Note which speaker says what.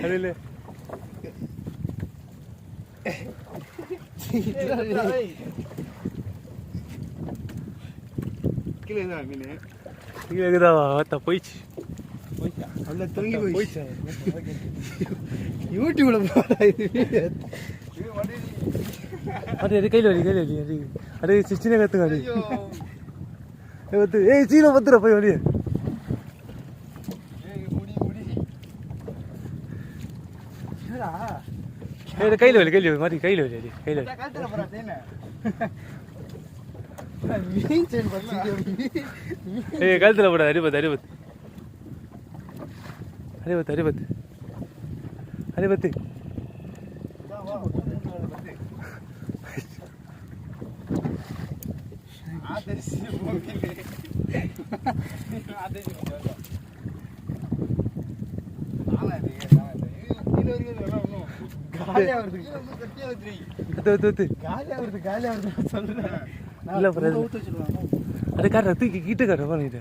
Speaker 1: அது இல்லை
Speaker 2: கீழே தான் மீன்
Speaker 1: கீழே இருக்குதா போயிடுச்சு
Speaker 2: அவ்வளோ தொங்கி போயிடுச்சு யூடியூப்ல போடா
Speaker 1: அது எது கையில் வலி அது அது சிஸ்டினே கற்றுங்க அது பத்து ஏய் சீனை பத்துற போய் வலி கையில் வலி மாதிரி கையில் வலி அது கையில் ஏய் கழுத்தில் போடாது அடிபத்து அது காட்டுற தூக்கி கிட்ட காட்டுற பண்ணிட்டு